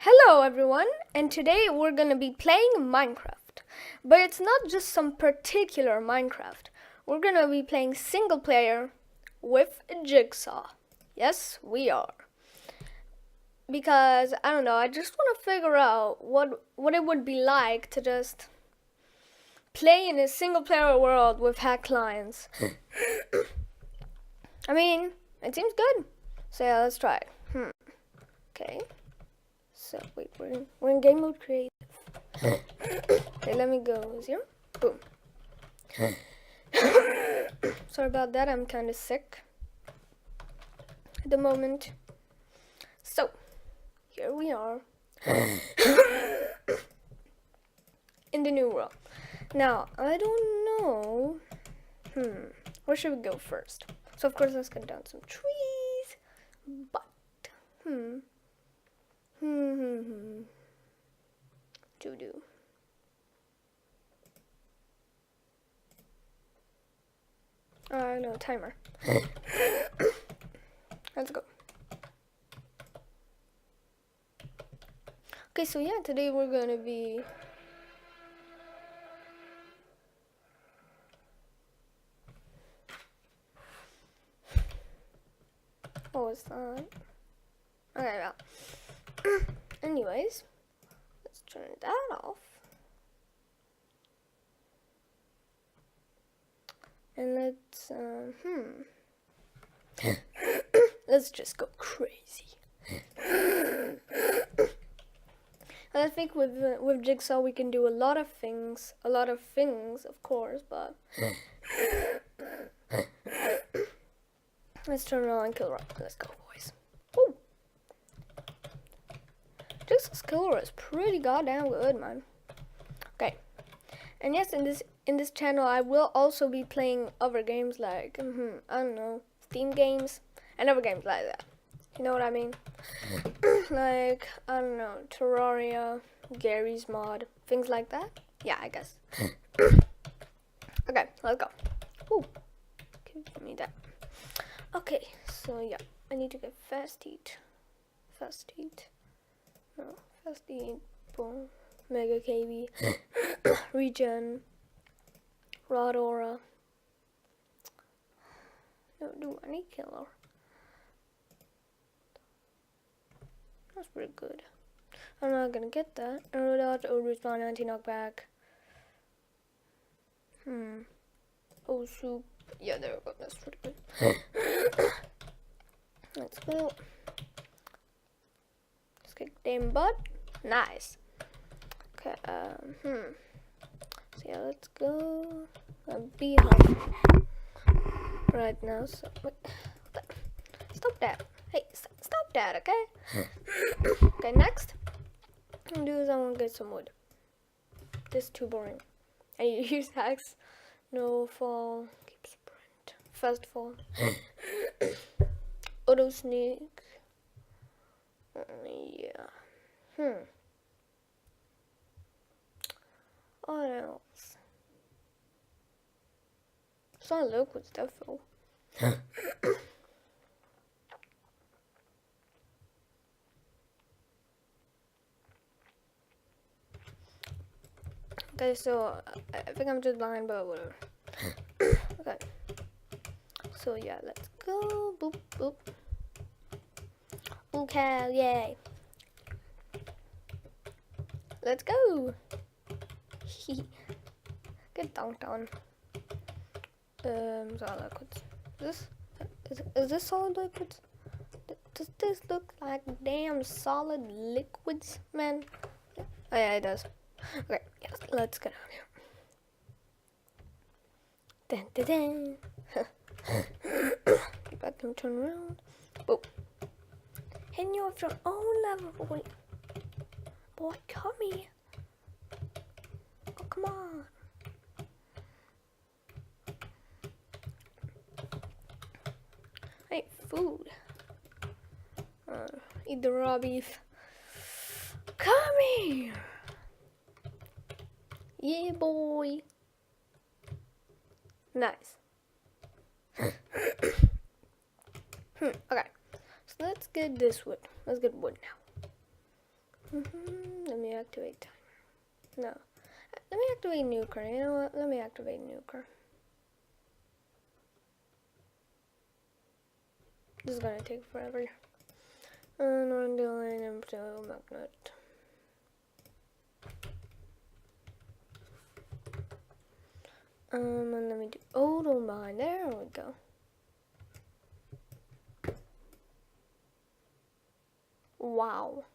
Hello everyone, and today we're gonna be playing Minecraft. But it's not just some particular Minecraft. We're gonna be playing single player with JigSaw. Yes, we are. Because I don't know, I just wanna figure out what it would be like to just play in a single player world with hacked lions. I mean, it seems good. So yeah, let's try it. Okay. So wait, we're in game mode creative. Okay, let me go 0. Boom. Sorry about that, I'm kind of sick at the moment. So, here we are in the new world. Now, I don't know. Where should we go first? So, of course, let's cut down some trees. But, to do. No, timer. Let's go. Okay, so yeah, today we're gonna be what was that? Okay, well. Anyways, let's turn that off. And let's let's just go crazy. And I think with JigSaw we can do a lot of things, of course, but let's turn around and kill rock. Let's go, boys. Woo. JigSaw's killer is pretty goddamn good, man. Okay, and yes, in this channel I will also be playing other games like I don't know, Steam games and other games like that. You know what I mean? Like, I don't know, Terraria, Gary's Mod, things like that. Yeah, I guess. Okay, let's go. Ooh, give me that. Okay, so yeah, I need to get fast eat. No, fast eat. Boom. Mega KB. Regen. Rod Aura. No, do I need killer? That's pretty good. I'm not gonna get that. Arrow dodge, old respawn, anti-knockback. Oh, soup. Yeah, there we go. That's pretty good. Let's go. Let's kick damn butt. Nice. Okay, So yeah, let's go. Be home right now. So, wait. Stop that. Hey, stop that, okay? Okay, next. I'm gonna do is I'm gonna get some wood. This is too boring. And you use hacks. No fall. Keep sprint. Fast fall. Auto sneak. Yeah. What else? Solid liquid stuff though. Okay, so I think I'm just blind, but whatever. Okay. So yeah, let's go. Boop boop. Okay, yay. Let's go. Get dunked on. Solid liquids. Is this solid liquids? Does this look like damn solid liquids, man? Oh yeah, it does. Okay, yes, let's get out here. Dun, dun, dun. Get back and turn around. Boom. And you have your own level, boy. Boy, come here. Oh, come on. Hey, food. Eat the raw beef. Come here. Yeah, boy. Nice. Okay. So let's get this wood. Let's get wood now. Let me activate timer. No. Let me activate nuker. You know what? Let me activate nuker. This is gonna take forever. Non-dealing and magnet. And let me do auto mine. There we go. Wow.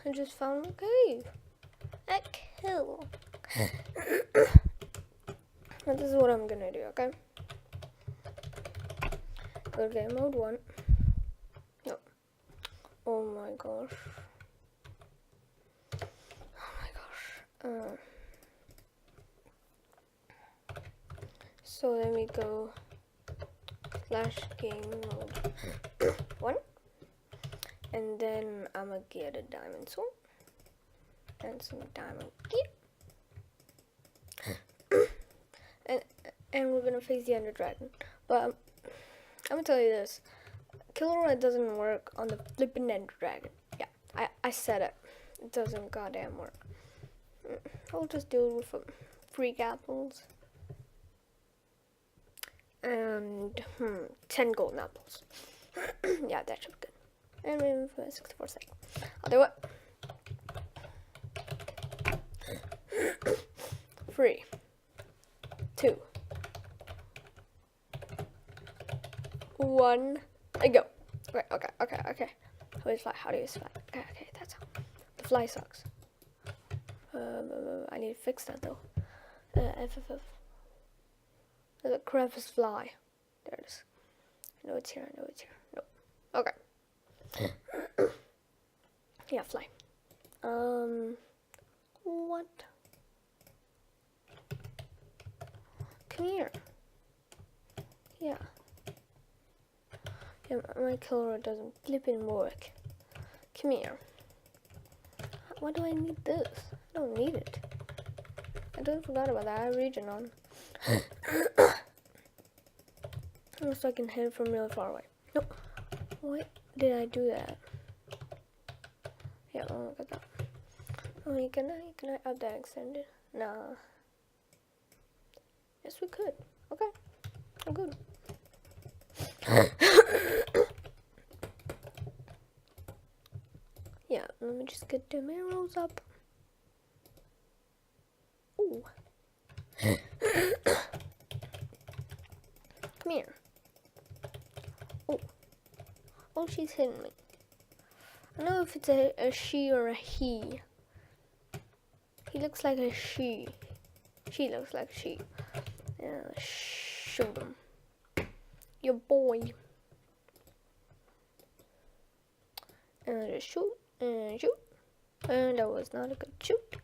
I just found a cave. A kill. And this is what I'm gonna do, okay? Go to game mode 1. No. Oh my gosh. Oh my gosh. So let me go / game mode 1. And then I'm gonna get a diamond sword. And some diamond gear. and we're gonna face the Ender Dragon. But I'm gonna tell you this. Killer Red doesn't work on the flippin' Ender Dragon. Yeah, I said it. It doesn't goddamn work. I'll just do it with freak apples. And 10 golden apples. Yeah, that should be good. And maybe for 64 seconds. I'll do it. 3, 2, 1, and go. Okay. How do you fly? Okay, that's how. The fly sucks. I need to fix that though. FFF. The crevice fly. There it is. I know it's here. No. Okay. Yeah, fly. What? Come here. Yeah, my killer doesn't flipping work. Come here. Why do I need this? I don't need it. I totally forgot about that. I have region on. So I can hit it from really far away. No. Why did I do that? Yeah, oh, look at that. Oh, can I up that extended? Nah. Yes, we could. Okay. I'm good. Yeah, let me just get the arrows up. Ooh. Come here. Oh, she's hitting me. I don't know if it's a she or a he. He looks like a she. She looks like she. Yeah, shoot him. Your boy. And just shoot and shoot. And that was not a good shoot.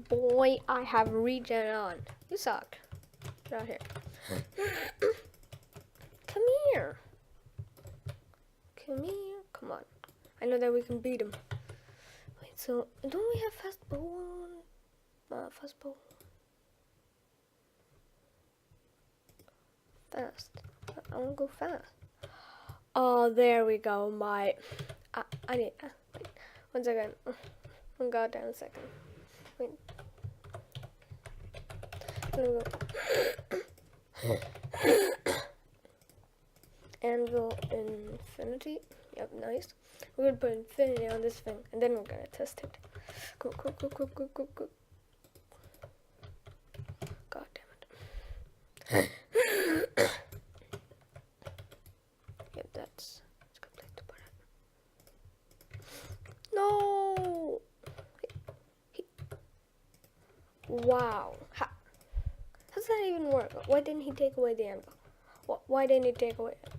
Boy, I have regen on. You suck. Get out here. Come here. Come here. Come on. I know that we can beat him. Wait, so don't we have fast bow on? Fast bow. Fast. I want to go fast. Oh, there we go. I need. Wait, 1 second. 1 goddamn second. Wait. There we go. Anvil infinity. Yep, nice. We're gonna put infinity on this thing, and then we're gonna test it. Go. God damn it. Yep, that's a good place to put it. No! Wow. How does that even work? Why didn't he take away the anvil? Why didn't he take away it?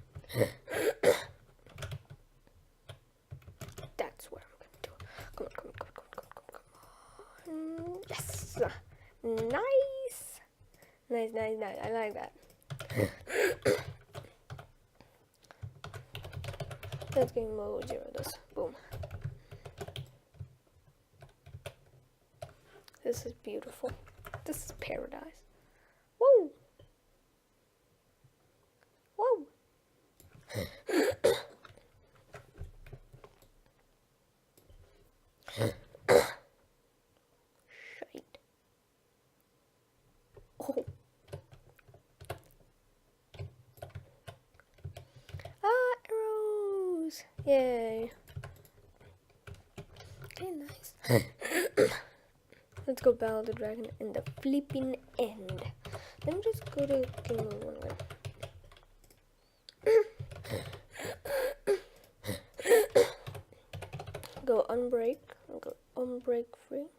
That's what I'm gonna do. Come on. Yes! Nice! Nice. I like that. Let's game mode 0 this. Boom. This is beautiful. This is paradise. Woo! Yay. Okay, nice. Let's go battle the dragon in the flipping end. Let me just go to game mode 1 again. Go unbreak. Go unbreak free.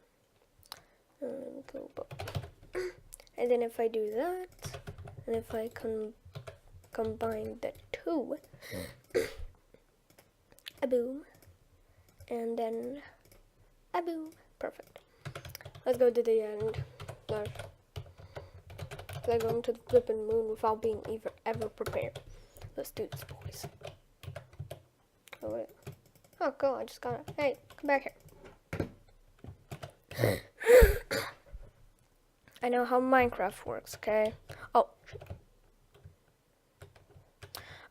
And go back. And then if I do that, and if I combine the two, a boom, and then a boom. Perfect. Let's go to the end. They're going to the flipping moon without being ever prepared. Let's do this, boys. Oh, wait. Oh, cool. I just got it. Hey, come back here. I know how Minecraft works, okay? Oh.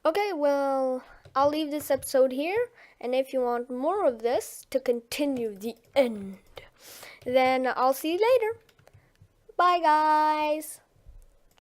Okay, well, I'll leave this episode here. And if you want more of this to continue the end, then I'll see you later. Bye, guys.